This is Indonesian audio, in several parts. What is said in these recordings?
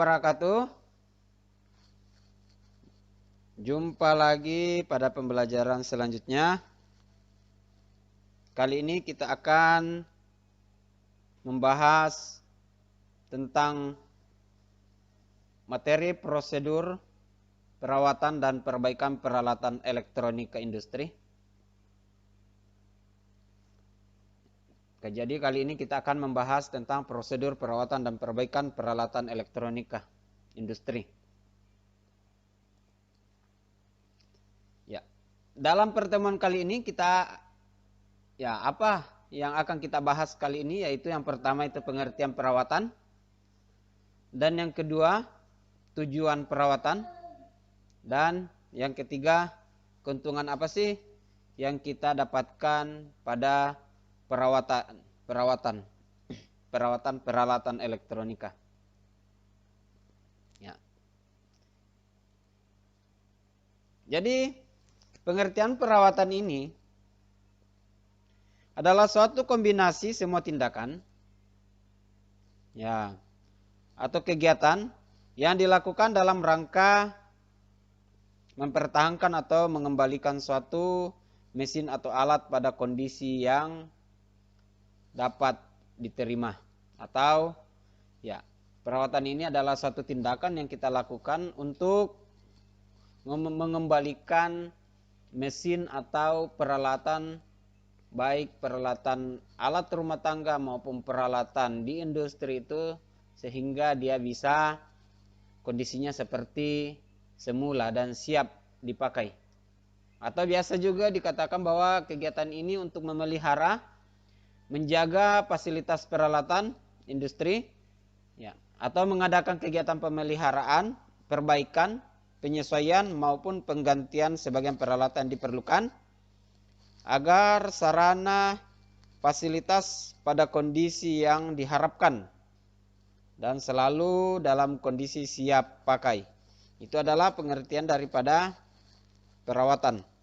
wabarakatuh. Jumpa lagi pada pembelajaran selanjutnya. Kali ini kita akan membahas tentang materi prosedur perawatan dan perbaikan peralatan elektronika industri. Jadi kali ini kita akan membahas tentang prosedur perawatan dan perbaikan peralatan elektronika industri. Ya, dalam pertemuan kali ini apa yang akan kita bahas kali ini, yaitu yang pertama itu pengertian perawatan, dan yang kedua tujuan perawatan, dan yang ketiga keuntungan apa sih yang kita dapatkan pada perawatan peralatan elektronika. Ya. Jadi pengertian perawatan ini adalah suatu kombinasi semua tindakan atau kegiatan yang dilakukan dalam rangka mempertahankan atau mengembalikan suatu mesin atau alat pada kondisi yang dapat diterima. Atau perawatan ini adalah suatu tindakan yang kita lakukan untuk mengembalikan mesin atau peralatan, baik peralatan alat rumah tangga maupun peralatan di industri itu, sehingga dia bisa kondisinya seperti semula dan siap dipakai. Atau biasa juga dikatakan bahwa kegiatan ini untuk memelihara, menjaga fasilitas peralatan industri, atau mengadakan kegiatan pemeliharaan, perbaikan, penyesuaian maupun penggantian sebagian peralatan diperlukan agar sarana fasilitas pada kondisi yang diharapkan dan selalu dalam kondisi siap pakai. Itu adalah pengertian daripada perawatan.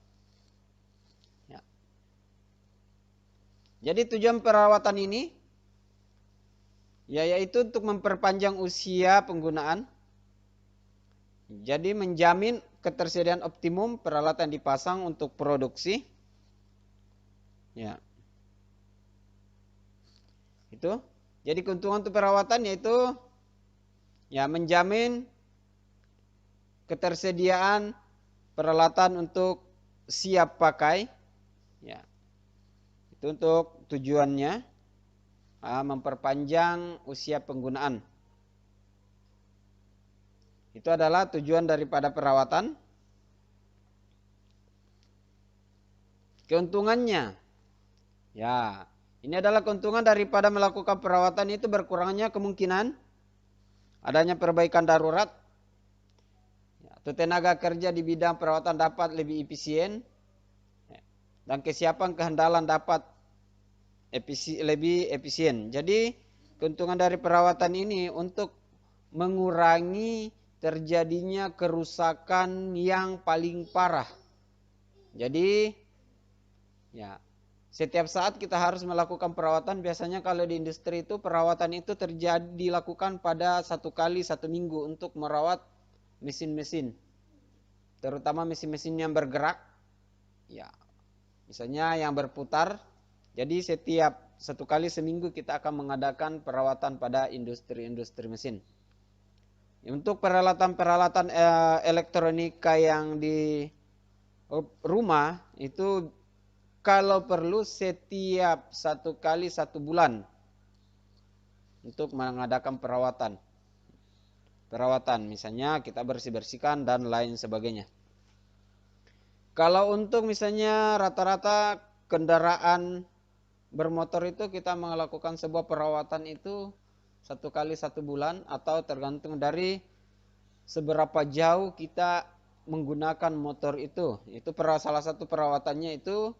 Jadi tujuan perawatan ini yaitu untuk memperpanjang usia penggunaan. Jadi menjamin ketersediaan optimum peralatan dipasang untuk produksi. Itu. Jadi keuntungan untuk perawatan yaitu menjamin ketersediaan peralatan untuk siap pakai. Itu untuk tujuannya memperpanjang usia penggunaan. Itu adalah tujuan daripada perawatan. Keuntungannya, ini adalah keuntungan daripada melakukan perawatan itu berkurangnya kemungkinan adanya perbaikan darurat, atau tenaga kerja di bidang perawatan dapat lebih efisien, dan kesiapan kehandalan dapat lebih efisien. Jadi keuntungan dari perawatan ini untuk mengurangi terjadinya kerusakan yang paling parah. Jadi setiap saat kita harus melakukan perawatan. Biasanya kalau di industri itu perawatan itu dilakukan pada 1 kali 1 minggu untuk merawat mesin-mesin, terutama mesin-mesin yang bergerak, misalnya yang berputar. Jadi setiap 1 kali seminggu kita akan mengadakan perawatan pada industri-industri mesin. Untuk peralatan-peralatan elektronika yang di rumah itu kalau perlu setiap 1 kali 1 bulan untuk mengadakan perawatan. Misalnya kita bersih-bersihkan dan lain sebagainya. Kalau untuk misalnya rata-rata kendaraan bermotor itu kita melakukan sebuah perawatan itu 1 kali 1 bulan, atau tergantung dari seberapa jauh kita menggunakan motor itu. Itu salah satu perawatannya itu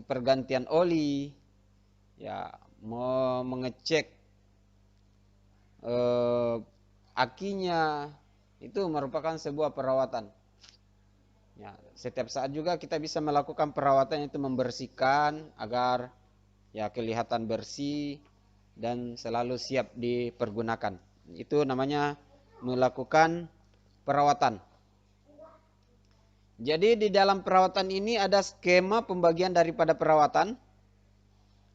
pergantian oli, mengecek akinya, itu merupakan sebuah perawatan. Setiap saat juga kita bisa melakukan perawatan, itu membersihkan agar kelihatan bersih dan selalu siap dipergunakan. Itu namanya melakukan perawatan. Jadi di dalam perawatan ini ada skema pembagian daripada perawatan.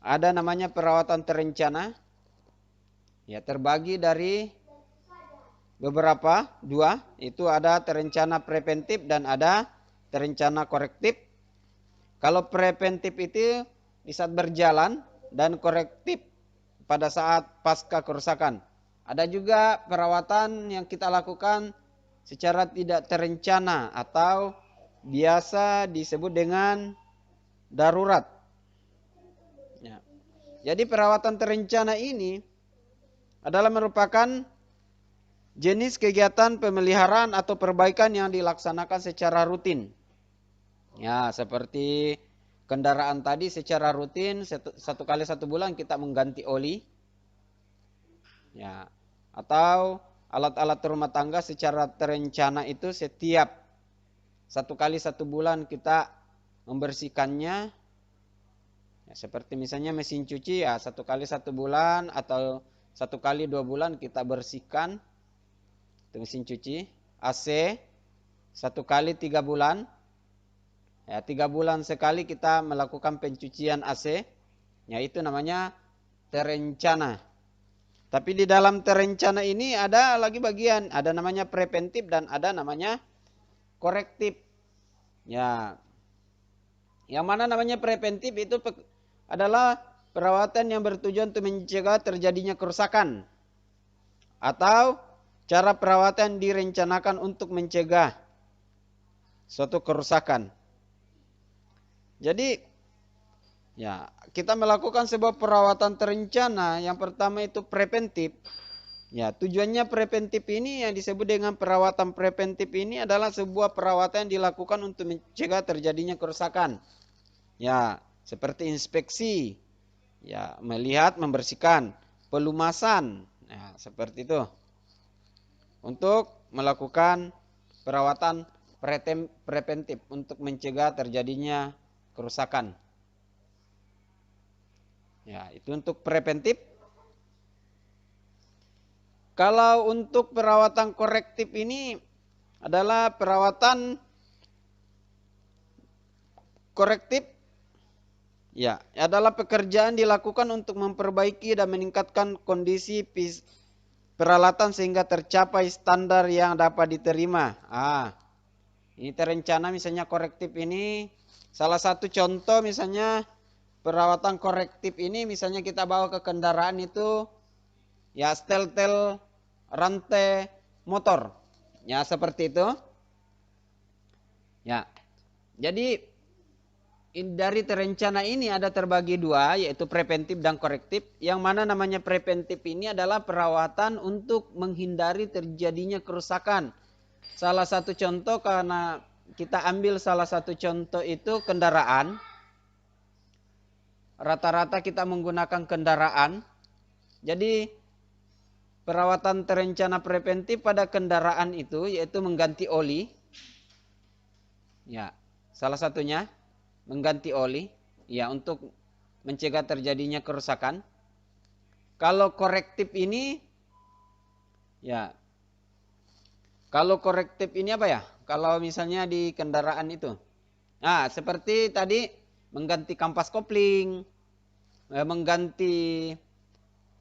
Ada namanya perawatan terencana. Ya, terbagi dari beberapa, dua. Itu ada terencana preventif dan ada terencana korektif. Kalau preventif itu di saat berjalan dan korektif pada saat pasca kerusakan. Ada juga perawatan yang kita lakukan secara tidak terencana atau biasa disebut dengan darurat. Ya. Jadi perawatan terencana ini adalah merupakan jenis kegiatan pemeliharaan atau perbaikan yang dilaksanakan secara rutin. Ya, seperti kendaraan tadi secara rutin satu kali 1 bulan kita mengganti oli. Ya, atau alat-alat rumah tangga secara terencana itu setiap 1 kali 1 bulan kita membersihkannya. Ya, seperti misalnya mesin cuci ya 1 kali 1 bulan atau 1 kali 2 bulan kita bersihkan itu mesin cuci. AC 1 kali 3 bulan. Ya, 3 bulan sekali kita melakukan pencucian AC. Ya, itu namanya terencana. Tapi di dalam terencana ini ada lagi bagian, ada namanya preventif dan ada namanya korektif. Ya. Yang mana namanya preventif itu adalah perawatan yang bertujuan untuk mencegah terjadinya kerusakan. Atau cara perawatan direncanakan untuk mencegah suatu kerusakan. Jadi ya, kita melakukan sebuah perawatan terencana. Yang pertama itu preventif. Ya, tujuannya preventif ini yang disebut dengan perawatan preventif ini adalah sebuah perawatan yang dilakukan untuk mencegah terjadinya kerusakan. Ya, seperti inspeksi. Ya, melihat, membersihkan, pelumasan. Ya, seperti itu. Untuk melakukan perawatan preventif untuk mencegah terjadinya kerusakan. Ya, itu untuk preventif. Kalau untuk perawatan korektif ini adalah perawatan korektif. Ya, adalah pekerjaan dilakukan untuk memperbaiki dan meningkatkan kondisi peralatan sehingga tercapai standar yang dapat diterima. Ini terencana misalnya korektif ini. Salah satu contoh misalnya perawatan korektif ini misalnya kita bawa ke kendaraan itu ya setel-tel rantai motor. Ya seperti itu. Ya. Jadi dari terencana ini ada terbagi dua yaitu preventif dan korektif. Yang mana namanya preventif ini adalah perawatan untuk menghindari terjadinya kerusakan. Salah satu contoh karena kita ambil salah satu contoh itu kendaraan. Rata-rata kita menggunakan kendaraan. Jadi perawatan terencana preventif pada kendaraan itu yaitu mengganti oli. Ya, salah satunya mengganti oli ya untuk mencegah terjadinya kerusakan. Kalau korektif ini ya. Kalau korektif ini apa ya? Kalau misalnya di kendaraan itu. Nah, seperti tadi mengganti kampas kopling, mengganti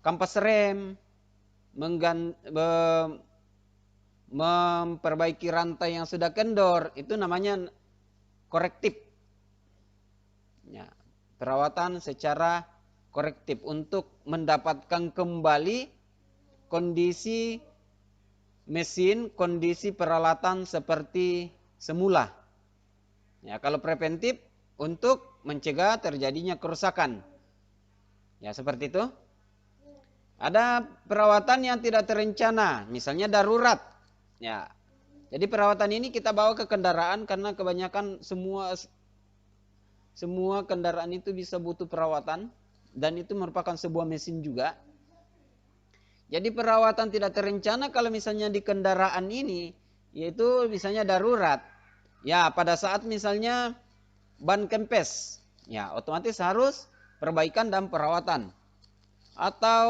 kampas rem, memperbaiki rantai yang sudah kendor, itu namanya korektif. Ya, perawatan secara korektif untuk mendapatkan kembali kondisi mesin, kondisi peralatan seperti semula. Ya, kalau preventif untuk mencegah terjadinya kerusakan. Ya, seperti itu. Ada perawatan yang tidak terencana, misalnya darurat. Ya. Jadi perawatan ini kita bawa ke kendaraan karena kebanyakan semua kendaraan itu bisa butuh perawatan dan itu merupakan sebuah mesin juga. Jadi perawatan tidak terencana kalau misalnya di kendaraan ini yaitu misalnya darurat. Ya, pada saat misalnya ban kempes, ya otomatis harus perbaikan dan perawatan. Atau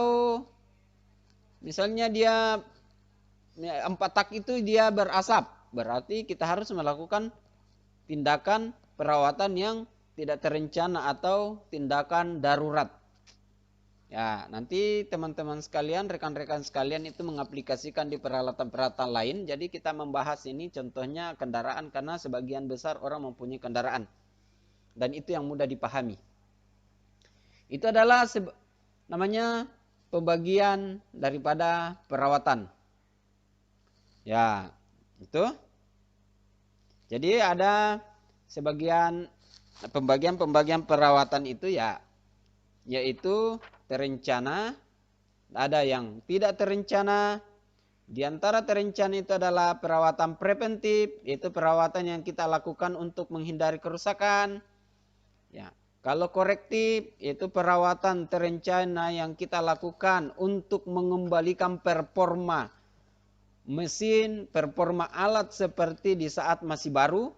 Misalnya dia 4 tak itu dia berasap, berarti kita harus melakukan tindakan perawatan yang tidak terencana atau tindakan darurat. Ya, nanti teman-teman sekalian, rekan-rekan sekalian itu mengaplikasikan di peralatan-peralatan lain. Jadi kita membahas ini contohnya kendaraan karena sebagian besar orang mempunyai kendaraan. Dan itu yang mudah dipahami. Itu adalah namanya pembagian daripada perawatan. Ya, itu. Jadi ada sebagian pembagian perawatan itu ya, yaitu terencana, ada yang tidak terencana. Di antara terencana itu adalah perawatan preventif, yaitu perawatan yang kita lakukan untuk menghindari kerusakan. Ya, kalau korektif, yaitu perawatan terencana yang kita lakukan untuk mengembalikan performa mesin, performa alat seperti di saat masih baru.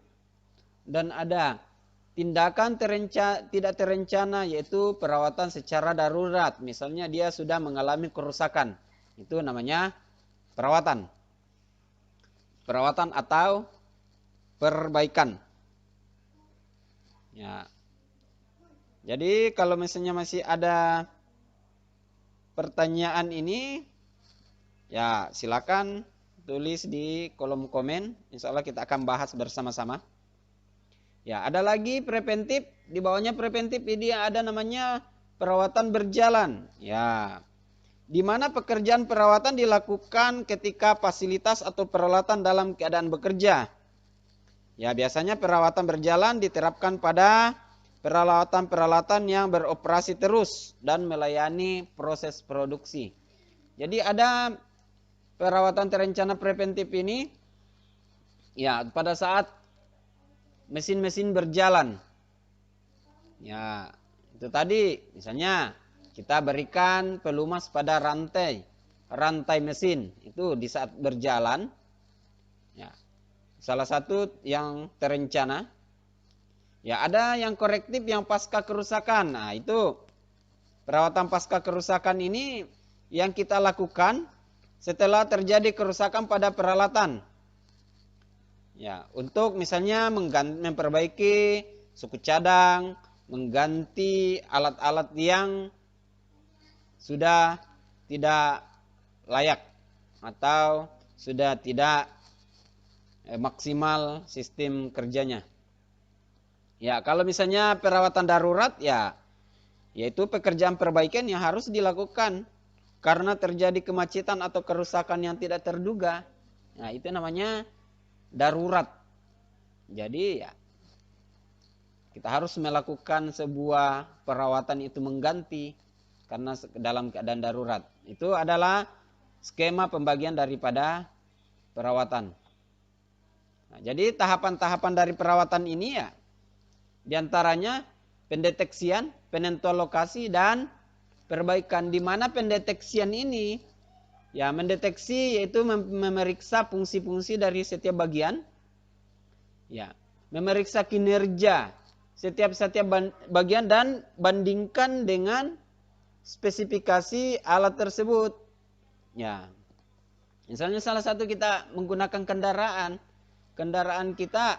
Dan ada tindakan tidak terencana, yaitu perawatan secara darurat. Misalnya dia sudah mengalami kerusakan. Itu namanya perawatan. Perawatan atau perbaikan. Ya. Jadi kalau misalnya masih ada pertanyaan ini, ya silakan tulis di kolom komen. Insya Allah kita akan bahas bersama-sama. Ya, ada lagi preventif, di bawahnya preventif ini ada namanya perawatan berjalan. Ya, di mana pekerjaan perawatan dilakukan ketika fasilitas atau peralatan dalam keadaan bekerja. Ya, biasanya perawatan berjalan diterapkan pada peralatan-peralatan yang beroperasi terus dan melayani proses produksi. Jadi ada perawatan terencana preventif ini, ya pada saat mesin-mesin berjalan. Ya, itu tadi misalnya kita berikan pelumas pada rantai mesin itu di saat berjalan. Ya. Salah satu yang terencana. Ya, ada yang korektif yang pasca kerusakan. Nah, itu perawatan pasca kerusakan ini yang kita lakukan setelah terjadi kerusakan pada peralatan. Ya, untuk misalnya memperbaiki suku cadang, mengganti alat-alat yang sudah tidak layak atau sudah tidak maksimal sistem kerjanya. Ya, kalau misalnya perawatan darurat ya, yaitu pekerjaan perbaikan yang harus dilakukan karena terjadi kemacetan atau kerusakan yang tidak terduga. Nah, itu namanya darurat. Jadi ya kita harus melakukan sebuah perawatan itu mengganti karena dalam keadaan darurat. Itu adalah skema pembagian daripada perawatan. Nah, jadi tahapan-tahapan dari perawatan ini ya diantaranya pendeteksian, penentuan lokasi dan perbaikan. Di mana pendeteksian ini ya mendeteksi yaitu memeriksa fungsi-fungsi dari setiap bagian. Ya, memeriksa kinerja setiap bagian dan bandingkan dengan spesifikasi alat tersebut. Ya. Misalnya salah satu kita menggunakan kendaraan kita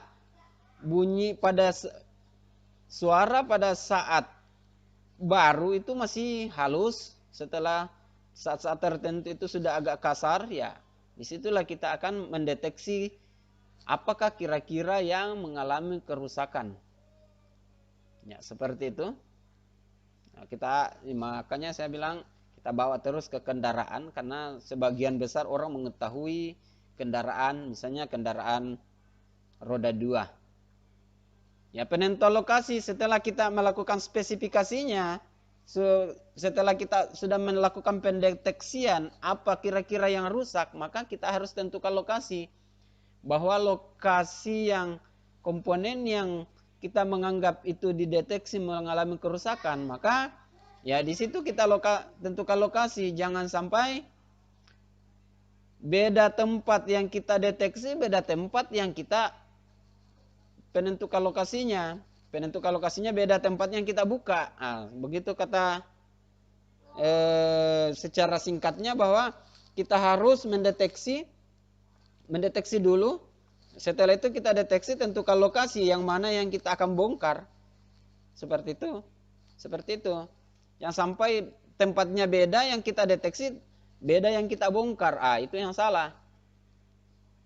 bunyi pada suara pada saat baru itu masih halus, setelah saat-saat tertentu itu sudah agak kasar, ya disitulah kita akan mendeteksi apakah kira-kira yang mengalami kerusakan. Ya, seperti itu. Nah, makanya saya bilang kita bawa terus ke kendaraan karena sebagian besar orang mengetahui kendaraan, misalnya kendaraan roda 2. Ya, penentuan lokasi setelah kita melakukan spesifikasinya, setelah kita sudah melakukan pendeteksian apa kira-kira yang rusak, maka kita harus tentukan lokasi. Bahwa lokasi yang komponen yang kita menganggap itu dideteksi mengalami kerusakan, maka ya di situ kita tentukan lokasi. Jangan sampai beda tempat yang kita deteksi, beda tempat yang kita penentukan lokasinya. Penentukan lokasinya beda tempat yang kita buka. Nah, begitu kata secara singkatnya bahwa kita harus mendeteksi dulu. Setelah itu kita deteksi, tentukan lokasi yang mana yang kita akan bongkar. Seperti itu. Yang sampai tempatnya beda, yang kita deteksi beda yang kita bongkar. Itu yang salah.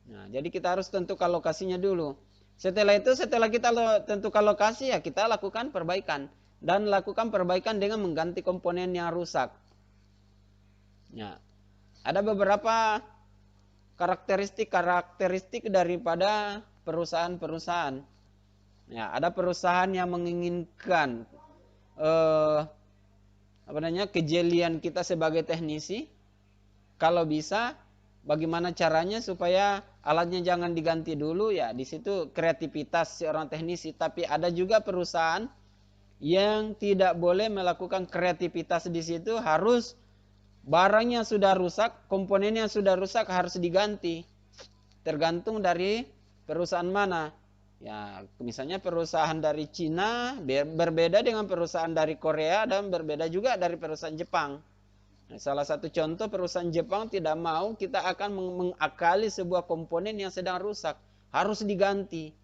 Nah, jadi kita harus tentukan lokasinya dulu. Setelah itu, setelah kita tentukan lokasi, ya kita lakukan perbaikan. Dan lakukan perbaikan dengan mengganti komponen yang rusak. Ya, ada beberapa karakteristik daripada perusahaan-perusahaan. Ya, ada perusahaan yang menginginkan kejelian kita sebagai teknisi. Kalau bisa, bagaimana caranya supaya alatnya jangan diganti dulu, ya di situ kreativitas seorang teknisi. Tapi ada juga perusahaan yang tidak boleh melakukan kreativitas di situ, harus barangnya sudah rusak, komponennya sudah rusak, harus diganti. Tergantung dari perusahaan mana. Ya, misalnya perusahaan dari Cina berbeda dengan perusahaan dari Korea dan berbeda juga dari perusahaan Jepang. Nah, salah satu contoh, perusahaan Jepang tidak mau kita akan mengakali sebuah komponen yang sedang rusak. Harus diganti.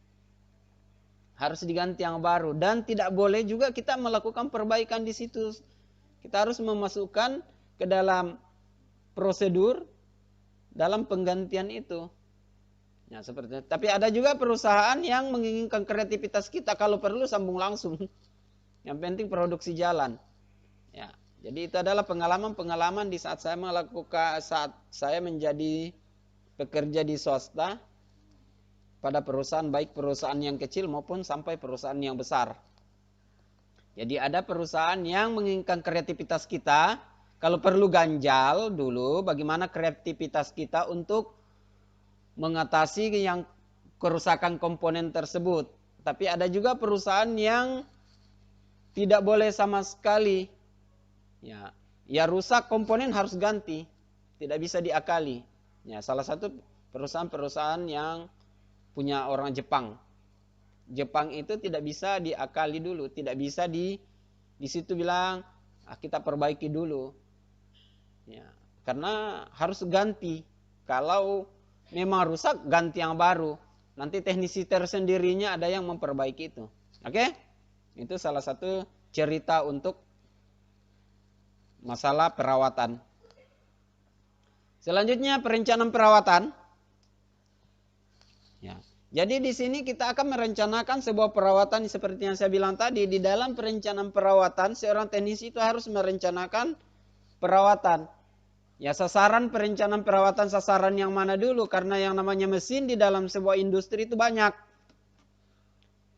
Harus diganti yang baru. Dan tidak boleh juga kita melakukan perbaikan di situ. Kita harus memasukkan ke dalam prosedur dalam penggantian itu. Ya, seperti itu. Tapi ada juga perusahaan yang menginginkan kreativitas kita, kalau perlu sambung langsung. Yang penting produksi jalan. Ya, jadi itu adalah pengalaman-pengalaman di saat saya menjadi pekerja di swasta pada perusahaan, baik perusahaan yang kecil maupun sampai perusahaan yang besar. Jadi ada perusahaan yang menginginkan kreativitas kita. Kalau perlu ganjal dulu bagaimana kreativitas kita untuk mengatasi yang kerusakan komponen tersebut. Tapi ada juga perusahaan yang tidak boleh sama sekali. Ya rusak komponen harus ganti. Tidak bisa diakali. Ya, salah satu perusahaan-perusahaan yang punya orang Jepang. Jepang itu tidak bisa diakali dulu. Tidak bisa di situ bilang kita perbaiki dulu. Ya, karena harus ganti. Kalau memang rusak, ganti yang baru. Nanti teknisi tersendirinya ada yang memperbaiki itu. Oke? Itu salah satu cerita untuk masalah perawatan. Selanjutnya perencanaan perawatan. Ya. Jadi di sini kita akan merencanakan sebuah perawatan seperti yang saya bilang tadi. Di dalam perencanaan perawatan, seorang teknisi itu harus merencanakan perawatan. Ya, sasaran perencanaan perawatan, sasaran yang mana dulu? Karena yang namanya mesin di dalam sebuah industri itu banyak.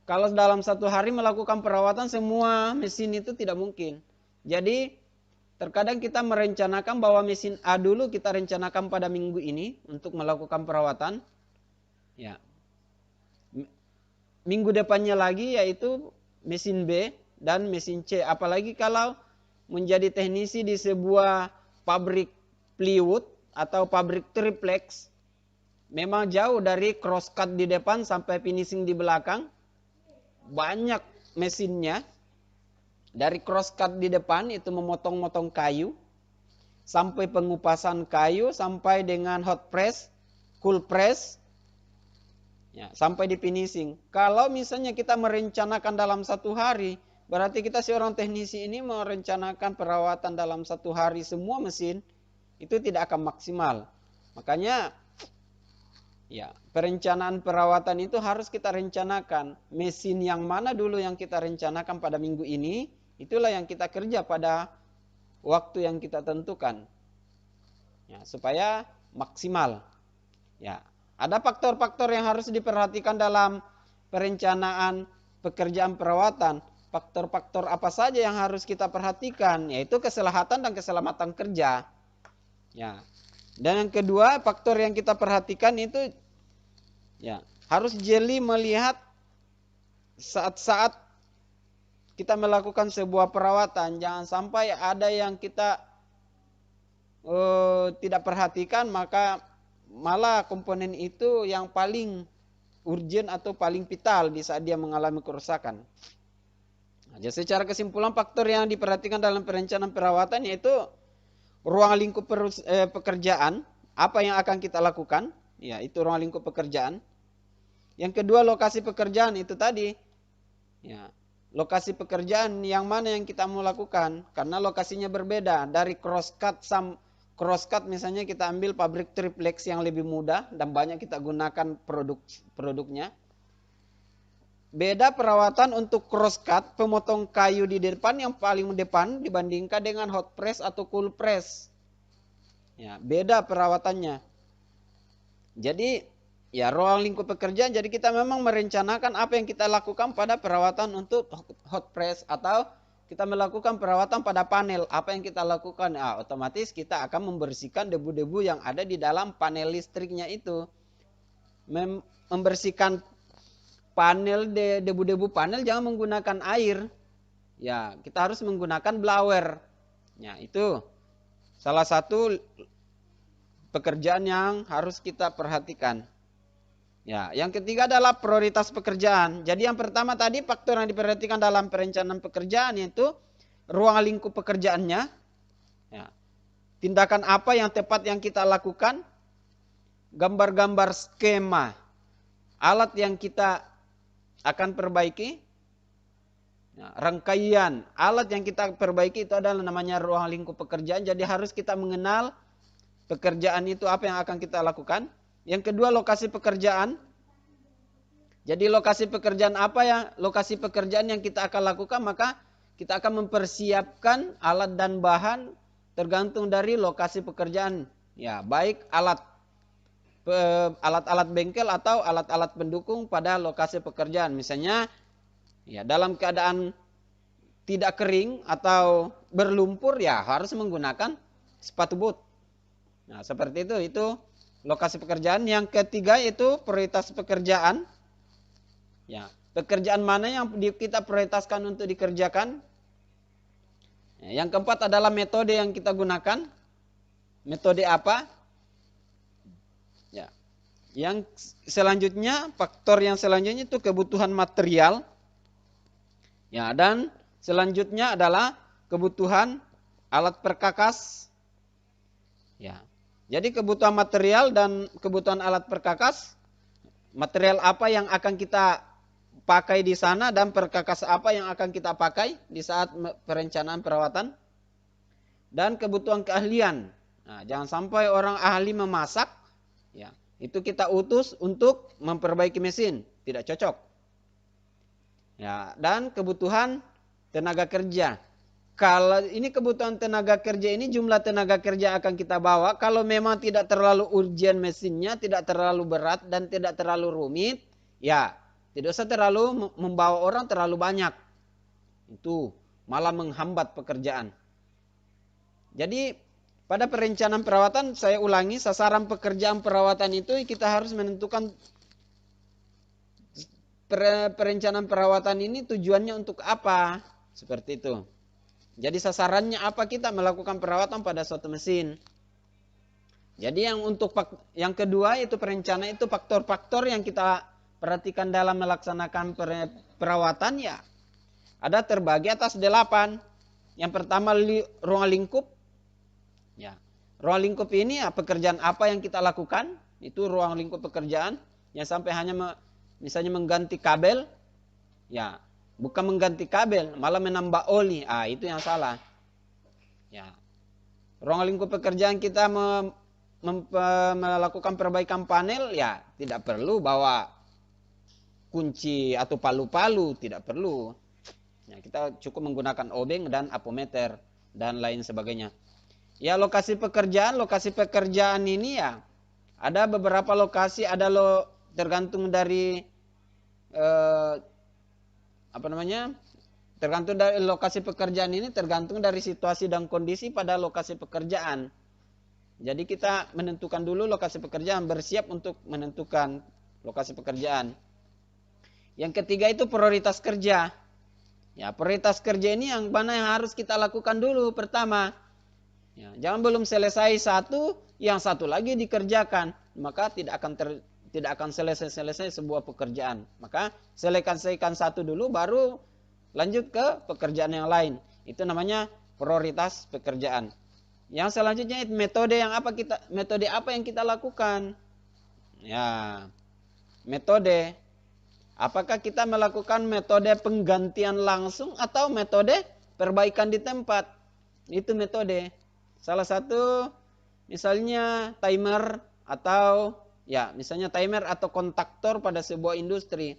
Kalau dalam satu hari melakukan perawatan semua mesin itu tidak mungkin. Jadi terkadang kita merencanakan bahwa mesin A dulu kita rencanakan pada minggu ini untuk melakukan perawatan. Ya. Minggu depannya lagi yaitu mesin B dan mesin C. Apalagi kalau menjadi teknisi di sebuah pabrik plywood atau pabrik triplex, memang jauh dari cross cut di depan sampai finishing di belakang. Banyak mesinnya. Dari cross cut di depan itu memotong-motong kayu, sampai pengupasan kayu, sampai dengan hot press, cool press, ya, sampai di finishing. Kalau misalnya kita merencanakan dalam satu hari, berarti kita seorang teknisi ini merencanakan perawatan dalam satu hari semua mesin, itu tidak akan maksimal. Makanya ya, perencanaan perawatan itu harus kita rencanakan. Mesin yang mana dulu yang kita rencanakan pada minggu ini, itulah yang kita kerja pada waktu yang kita tentukan. Ya, supaya maksimal. Ya, ada faktor-faktor yang harus diperhatikan dalam perencanaan pekerjaan perawatan. Faktor-faktor apa saja yang harus kita perhatikan, yaitu kesehatan dan keselamatan kerja. Ya. Dan yang kedua, faktor yang kita perhatikan itu ya, harus jeli melihat saat-saat kita melakukan sebuah perawatan. Jangan sampai ada yang kita tidak perhatikan, maka malah komponen itu yang paling urgent atau paling vital di saat dia mengalami kerusakan. Nah, jadi secara kesimpulan faktor yang diperhatikan dalam perencanaan perawatan yaitu ruang lingkup pekerjaan, apa yang akan kita lakukan? Ya, itu ruang lingkup pekerjaan. Yang kedua, lokasi pekerjaan itu tadi. Ya, lokasi pekerjaan yang mana yang kita mau lakukan? Karena lokasinya berbeda. Dari crosscut misalnya kita ambil pabrik triplex yang lebih mudah dan banyak kita gunakan produknya. Beda perawatan untuk crosscut, pemotong kayu di depan yang paling depan dibandingkan dengan hot press atau cool press. Ya, beda perawatannya. Jadi, ya ruang lingkup pekerjaan, jadi kita memang merencanakan apa yang kita lakukan pada perawatan untuk hot press atau kita melakukan perawatan pada panel. Apa yang kita lakukan? Otomatis kita akan membersihkan debu-debu yang ada di dalam panel listriknya itu. Membersihkan panel, debu-debu panel jangan menggunakan air. Ya, kita harus menggunakan blower. Ya, itu salah satu pekerjaan yang harus kita perhatikan. Ya, yang ketiga adalah prioritas pekerjaan. Jadi yang pertama tadi faktor yang diperhatikan dalam perencanaan pekerjaan yaitu ruang lingkup pekerjaannya. Ya. Tindakan apa yang tepat yang kita lakukan? Gambar-gambar skema. Alat yang kita akan perbaiki, ya, rangkaian alat yang kita perbaiki itu adalah namanya ruang lingkup pekerjaan. Jadi harus kita mengenal pekerjaan itu apa yang akan kita lakukan. Yang kedua, lokasi pekerjaan. Jadi lokasi pekerjaan apa ya? Lokasi pekerjaan yang kita akan lakukan, maka kita akan mempersiapkan alat dan bahan tergantung dari lokasi pekerjaan. Ya, baik alat-alat bengkel atau alat-alat pendukung pada lokasi pekerjaan. Misalnya, ya dalam keadaan tidak kering atau berlumpur, ya harus menggunakan sepatu boot. Nah, seperti itu lokasi pekerjaan. Yang ketiga itu prioritas pekerjaan. Ya, pekerjaan mana yang kita prioritaskan untuk dikerjakan? Ya, yang keempat adalah metode yang kita gunakan. Metode apa? Ya. Yang selanjutnya, faktor yang selanjutnya itu kebutuhan material. Ya, dan selanjutnya adalah kebutuhan alat perkakas. Ya. Jadi kebutuhan material dan kebutuhan alat perkakas, material apa yang akan kita pakai di sana dan perkakas apa yang akan kita pakai di saat perencanaan perawatan, dan kebutuhan keahlian. Nah, jangan sampai orang ahli memasak, ya, itu kita utus untuk memperbaiki mesin, tidak cocok. Ya, dan kebutuhan tenaga kerja. Kalau ini kebutuhan tenaga kerja ini, jumlah tenaga kerja akan kita bawa. Kalau memang tidak terlalu urgent mesinnya, tidak terlalu berat dan tidak terlalu rumit, ya tidak usah terlalu membawa orang terlalu banyak. Itu malah menghambat pekerjaan. Jadi pada perencanaan perawatan, saya ulangi, sasaran pekerjaan perawatan itu kita harus menentukan perencanaan perawatan ini tujuannya untuk apa. Seperti itu. Jadi sasarannya apa kita melakukan perawatan pada suatu mesin. Jadi yang kedua itu perencanaan itu faktor-faktor yang kita perhatikan dalam melaksanakan perawatan, ya. Ada terbagi atas 8. Yang pertama ruang lingkup. Ya. Ruang lingkup ini ya, pekerjaan apa yang kita lakukan? Itu ruang lingkup pekerjaan yang sampai hanya misalnya mengganti kabel, ya. Bukan mengganti kabel, malah menambah oli. Itu yang salah. Ya. Ruang lingkup pekerjaan kita melakukan perbaikan panel, ya tidak perlu bawa kunci atau palu-palu, tidak perlu. Ya, kita cukup menggunakan obeng dan apometer dan lain sebagainya. Ya, lokasi pekerjaan ini ya ada beberapa lokasi, tergantung dari tergantung dari lokasi pekerjaan ini, tergantung dari situasi dan kondisi pada lokasi pekerjaan. Jadi kita menentukan dulu lokasi pekerjaan, bersiap untuk menentukan lokasi pekerjaan. Yang ketiga itu prioritas kerja. Ya, prioritas kerja ini yang mana yang harus kita lakukan dulu pertama. Ya, jangan belum selesai satu, yang satu lagi dikerjakan, maka tidak akan selesai sebuah pekerjaan. Maka selesaikan satu dulu, baru lanjut ke pekerjaan yang lain. Itu namanya prioritas pekerjaan. Yang selanjutnya metode apa yang kita lakukan? Ya, metode. Apakah kita melakukan metode penggantian langsung atau metode perbaikan di tempat? Itu metode. Salah satu misalnya timer atau misalnya timer atau kontaktor pada sebuah industri.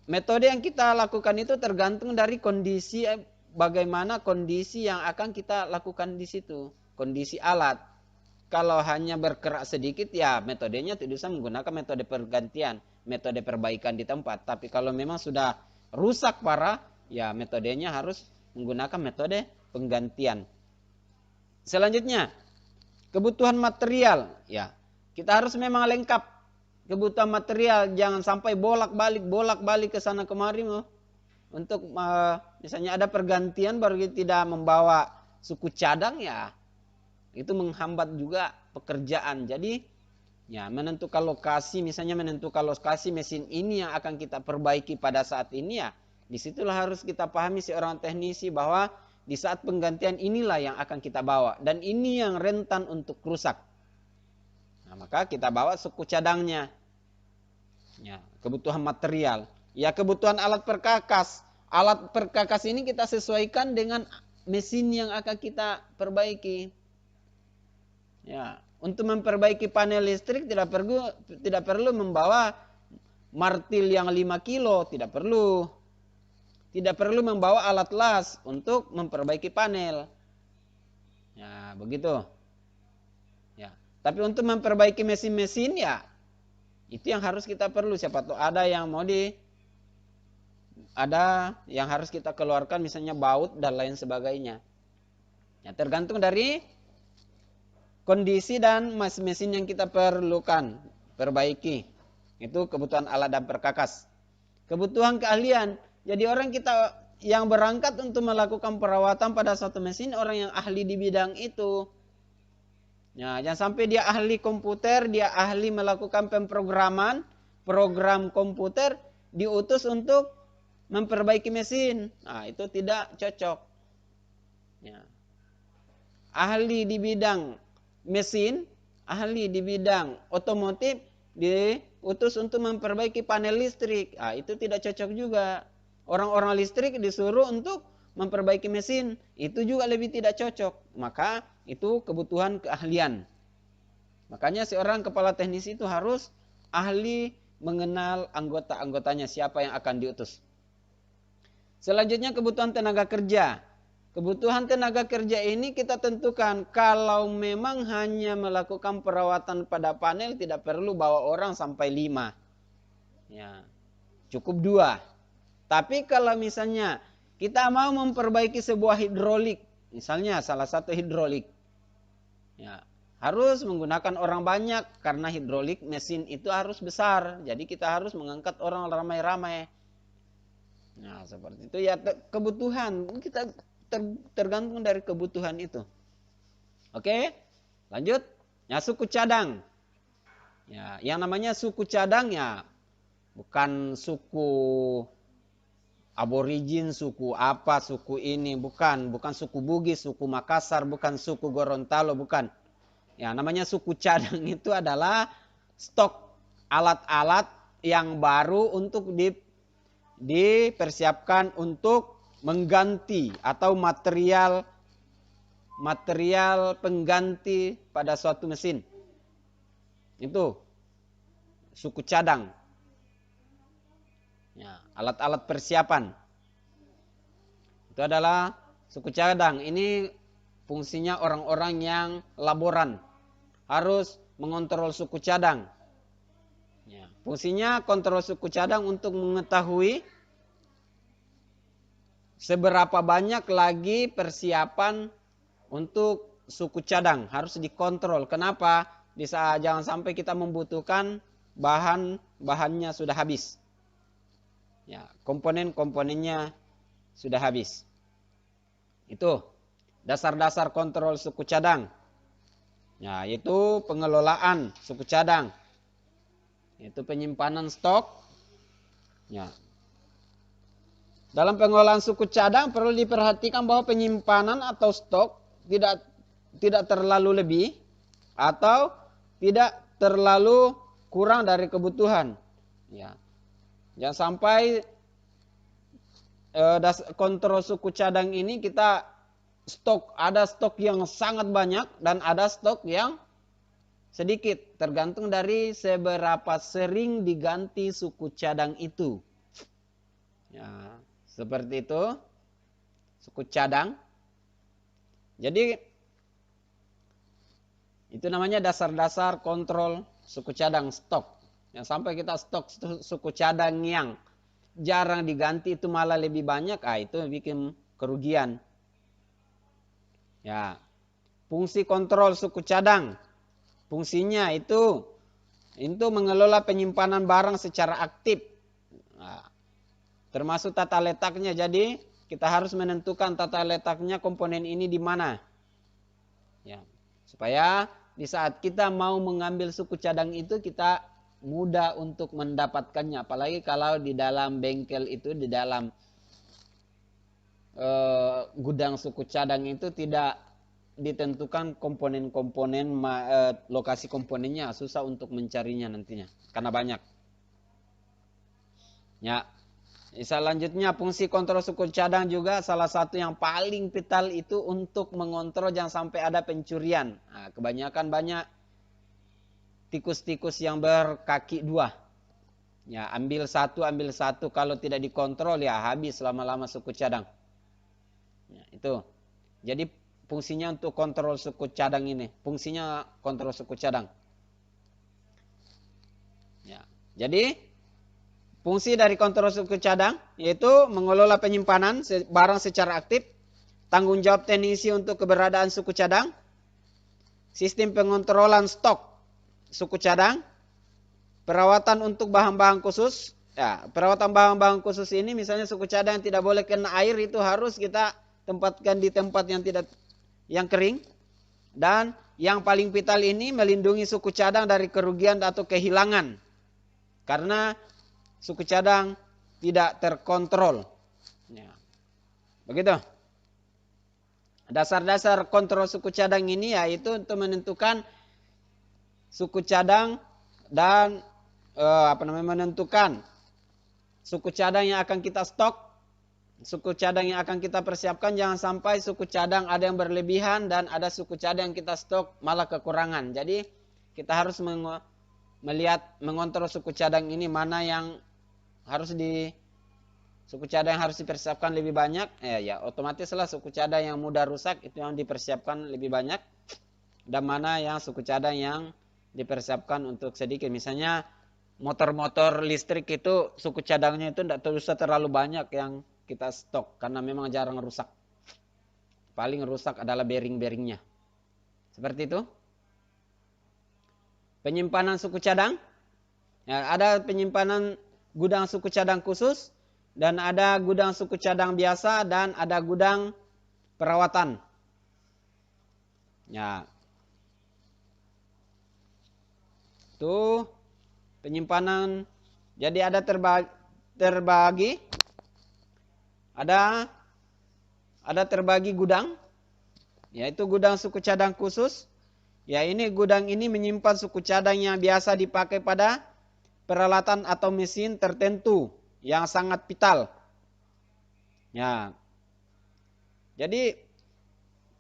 Metode yang kita lakukan itu tergantung dari kondisi, bagaimana kondisi yang akan kita lakukan di situ, kondisi alat. Kalau hanya bergerak sedikit, ya metodenya tidak usah menggunakan metode pergantian, metode perbaikan di tempat. Tapi kalau memang sudah rusak parah, ya metodenya harus menggunakan metode penggantian. Selanjutnya, kebutuhan material. Ya, kita harus memang lengkap kebutuhan material, jangan sampai bolak-balik ke sana kemari untuk misalnya ada pergantian baru kita tidak membawa suku cadang, ya itu menghambat juga pekerjaan. Jadi ya menentukan lokasi, misalnya menentukan lokasi mesin ini yang akan kita perbaiki pada saat ini, ya disitulah harus kita pahami seorang teknisi bahwa di saat penggantian inilah yang akan kita bawa dan ini yang rentan untuk rusak. Nah, maka kita bawa suku cadangnya. Ya, kebutuhan material. Ya, kebutuhan alat perkakas. Alat perkakas ini kita sesuaikan dengan mesin yang akan kita perbaiki. Ya, untuk memperbaiki panel listrik tidak perlu membawa martil yang 5 kilo, tidak perlu. Tidak perlu membawa alat las untuk memperbaiki panel. Ya, begitu. Ya, tapi untuk memperbaiki mesin-mesin, ya itu yang harus kita perlu. Siapa tahu ada yang harus kita keluarkan, misalnya baut dan lain sebagainya. Ya, tergantung dari kondisi dan mesin yang kita perlukan perbaiki. Itu kebutuhan alat dan perkakas. Kebutuhan keahlian. Jadi orang kita yang berangkat untuk melakukan perawatan pada suatu mesin, orang yang ahli di bidang itu. Ya, jangan sampai dia ahli komputer, dia ahli melakukan pemrograman, program komputer, diutus untuk memperbaiki mesin. Nah, itu tidak cocok. Ya. Ahli di bidang mesin, ahli di bidang otomotif, diutus untuk memperbaiki panel listrik. Nah, itu tidak cocok juga. Orang-orang listrik disuruh untuk memperbaiki mesin, itu juga lebih tidak cocok. Maka itu kebutuhan keahlian. Makanya seorang kepala teknisi itu harus ahli mengenal anggota-anggotanya, siapa yang akan diutus. Selanjutnya kebutuhan tenaga kerja. Kebutuhan tenaga kerja ini kita tentukan. Kalau memang hanya melakukan perawatan pada panel, tidak perlu bawa orang sampai 5. Ya, cukup 2. Tapi kalau misalnya kita mau memperbaiki sebuah hidrolik, misalnya salah satu hidrolik, ya harus menggunakan orang banyak karena hidrolik mesin itu harus besar. Jadi kita harus mengangkat orang ramai-ramai. Nah, seperti itu ya, kebutuhan kita tergantung dari kebutuhan itu. Oke, lanjut. Ya, suku cadang. Ya, yang namanya suku cadang ya bukan suku aborigin, suku apa, suku ini, bukan suku Bugis, suku Makassar, bukan suku Gorontalo, bukan. Ya, namanya suku cadang itu adalah stok alat-alat yang baru untuk dipersiapkan untuk mengganti atau material pengganti pada suatu mesin. Itu suku cadang. Ya, alat-alat persiapan. Itu adalah suku cadang. Ini fungsinya orang-orang yang laboran. Harus mengontrol suku cadang. Ya, fungsinya kontrol suku cadang untuk mengetahui seberapa banyak lagi persiapan untuk suku cadang. Harus dikontrol. Kenapa? Jangan sampai kita membutuhkan bahannya sudah habis. Ya, komponen-komponennya sudah habis. Itu dasar-dasar kontrol suku cadang. Ya, yaitu pengelolaan suku cadang. Itu penyimpanan stok. Ya. Dalam pengelolaan suku cadang perlu diperhatikan bahwa penyimpanan atau stok tidak terlalu lebih atau tidak terlalu kurang dari kebutuhan. Ya. Jangan sampai kontrol suku cadang ini kita ada stok yang sangat banyak dan ada stok yang sedikit, tergantung dari seberapa sering diganti suku cadang itu. Ya, seperti itu suku cadang. Jadi itu namanya dasar-dasar kontrol suku cadang stok. Yang sampai kita stok suku cadang yang jarang diganti itu malah lebih banyak, itu bikin kerugian. Ya. Fungsi kontrol suku cadang. Fungsinya itu mengelola penyimpanan barang secara aktif. Nah, termasuk tata letaknya. Jadi kita harus menentukan tata letaknya komponen ini di mana. Ya, supaya di saat kita mau mengambil suku cadang itu kita mudah untuk mendapatkannya. Apalagi kalau di dalam bengkel itu, di dalam gudang suku cadang itu tidak ditentukan komponen-komponen, lokasi komponennya, susah untuk mencarinya nantinya karena banyak. Ya, selanjutnya fungsi kontrol suku cadang juga salah satu yang paling vital itu untuk mengontrol jangan sampai ada pencurian. Nah, kebanyakan banyak tikus-tikus yang berkaki dua. Ya, ambil satu kalau tidak dikontrol ya habis lama-lama suku cadang. Ya, itu. Jadi fungsinya untuk kontrol suku cadang ini. Fungsinya kontrol suku cadang. Ya. Jadi fungsi dari kontrol suku cadang yaitu mengelola penyimpanan barang secara aktif, tanggung jawab teknisi untuk keberadaan suku cadang, sistem pengontrolan stok suku cadang, perawatan untuk bahan-bahan khusus. Ya, perawatan bahan-bahan khusus ini misalnya suku cadang yang tidak boleh kena air itu harus kita tempatkan di tempat yang kering. Dan yang paling vital ini melindungi suku cadang dari kerugian atau kehilangan. Karena suku cadang tidak terkontrol. Ya. Begitu. Dasar-dasar kontrol suku cadang ini yaitu untuk menentukan suku cadang dan menentukan suku cadang yang akan kita stok, suku cadang yang akan kita persiapkan. Jangan sampai suku cadang ada yang berlebihan dan ada suku cadang yang kita stok malah kekurangan. Jadi kita harus mengontrol suku cadang ini mana yang suku cadang yang harus dipersiapkan lebih banyak. Ya otomatislah suku cadang yang mudah rusak itu yang dipersiapkan lebih banyak. Dan mana yang suku cadang yang dipersiapkan untuk sedikit. Misalnya motor-motor listrik itu suku cadangnya itu tidak usah terlalu banyak yang kita stok karena memang jarang rusak. Paling rusak adalah bearing-bearingnya. Seperti itu. Penyimpanan suku cadang. Ya, ada penyimpanan gudang suku cadang khusus dan ada gudang suku cadang biasa dan ada gudang perawatan. Ya. Itu penyimpanan. Jadi ada terbagi gudang, yaitu gudang suku cadang khusus. Ya, gudang ini menyimpan suku cadang yang biasa dipakai pada peralatan atau mesin tertentu yang sangat vital. Ya. Jadi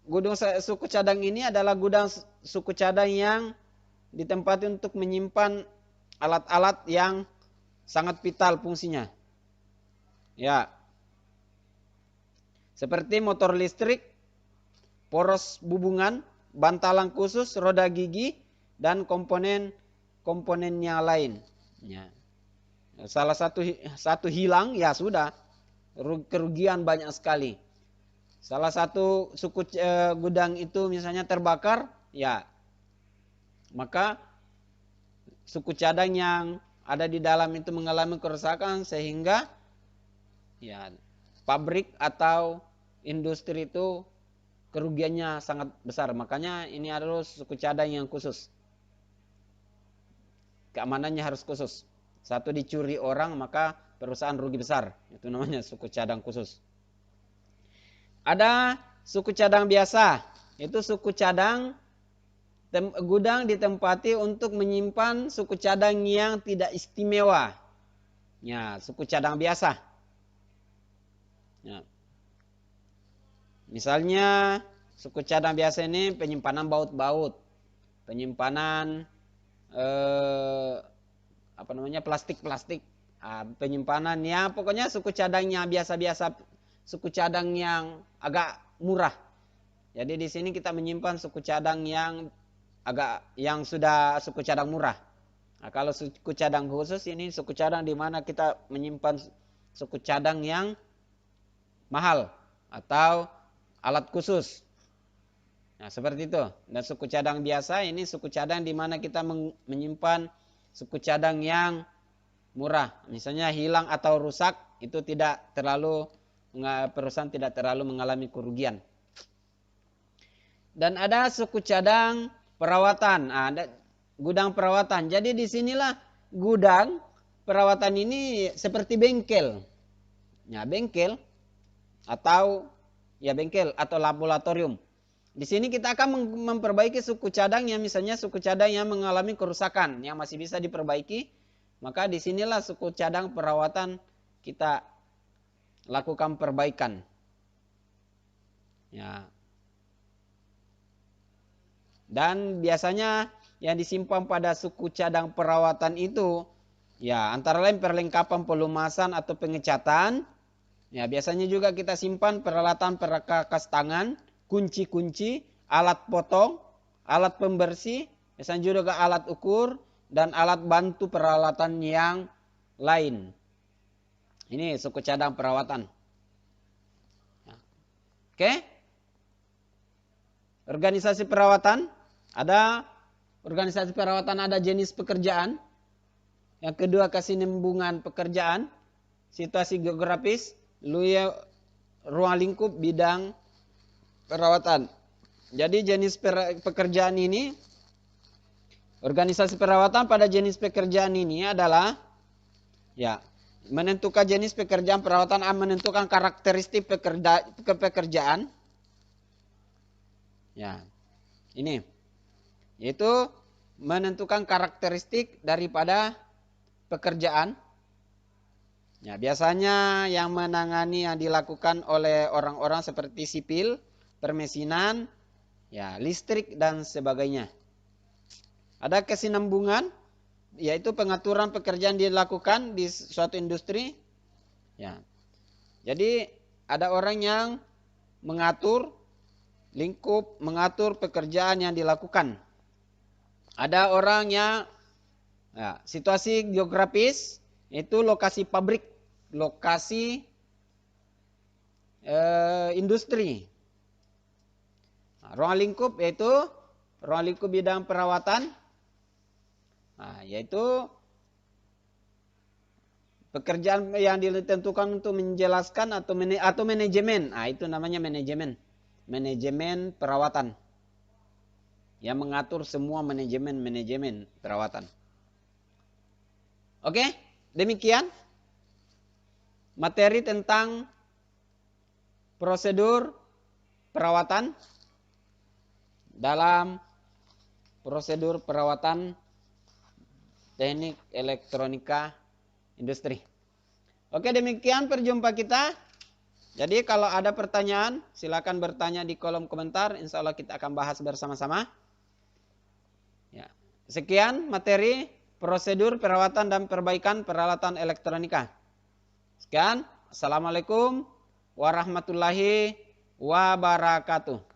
gudang suku cadang ini adalah gudang suku cadang yang ditempati untuk menyimpan alat-alat yang sangat vital fungsinya. Ya. Seperti motor listrik, poros hubungan, bantalan khusus, roda gigi, dan komponennya lain. Ya. Salah satu hilang, ya sudah, kerugian banyak sekali. Salah satu suku gudang itu misalnya terbakar, ya, maka suku cadang yang ada di dalam itu mengalami kerusakan sehingga ya pabrik atau industri itu kerugiannya sangat besar. Makanya ini harus suku cadang yang khusus. Keamanannya harus khusus. Satu dicuri orang maka perusahaan rugi besar. Itu namanya suku cadang khusus. Ada suku cadang biasa. itu suku cadang, gudang ditempati untuk menyimpan suku cadang yang tidak istimewa. Ya, suku cadang biasa. Ya. Misalnya suku cadang biasa ini penyimpanan baut-baut, penyimpanan plastik-plastik, penyimpanan ya pokoknya suku cadangnya biasa-biasa, suku cadang yang agak murah. Jadi di sini kita menyimpan suku cadang yang sudah suku cadang murah. Nah, kalau suku cadang khusus ini suku cadang di mana kita menyimpan suku cadang yang mahal atau alat khusus. Nah, seperti itu. Dan suku cadang biasa ini suku cadang di mana kita menyimpan suku cadang yang murah. Misalnya hilang atau rusak, itu perusahaan tidak terlalu mengalami kerugian. Dan ada suku cadang perawatan, ada gudang perawatan. Jadi disinilah gudang perawatan ini seperti bengkel. Ya, bengkel atau laboratorium. Di sini kita akan memperbaiki suku cadang yang misalnya suku cadang yang mengalami kerusakan yang masih bisa diperbaiki, maka disinilah suku cadang perawatan kita lakukan perbaikan. Ya. Dan biasanya yang disimpan pada suku cadang perawatan itu ya antara lain perlengkapan pelumasan atau pengecatan. Ya, biasanya juga kita simpan peralatan perkakas tangan, kunci-kunci, alat potong, alat pembersih, biasanya juga alat ukur dan alat bantu peralatan yang lain. Ini suku cadang perawatan. Oke? Organisasi perawatan. Ada organisasi perawatan, ada jenis pekerjaan. Yang kedua kesinambungan pekerjaan, situasi geografis, ruang lingkup bidang perawatan. Jadi jenis pekerjaan ini, organisasi perawatan pada jenis pekerjaan ini adalah ya menentukan jenis pekerjaan perawatan, menentukan karakteristik pekerjaan. Ya, ini yaitu menentukan karakteristik daripada pekerjaan. Ya, biasanya yang menangani yang dilakukan oleh orang-orang seperti sipil, permesinan, ya, listrik dan sebagainya. Ada kesinambungan, yaitu pengaturan pekerjaan dilakukan di suatu industri. Ya. Jadi ada orang yang mengatur lingkup, mengatur pekerjaan yang dilakukan. Ada orang yang situasi geografis itu lokasi pabrik, lokasi industri. Nah, ruang lingkup yaitu ruang lingkup bidang perawatan, yaitu pekerjaan yang ditentukan untuk menjelaskan atau manajemen. Itu namanya manajemen perawatan. Yang mengatur semua manajemen perawatan. Oke, demikian materi tentang prosedur perawatan dalam prosedur perawatan teknik elektronika industri. Oke, demikian perjumpaan kita. Jadi kalau ada pertanyaan, silakan bertanya di kolom komentar. Insya Allah kita akan bahas bersama-sama. Ya. Sekian materi prosedur perawatan dan perbaikan peralatan elektronika. Sekian. Assalamualaikum warahmatullahi wabarakatuh.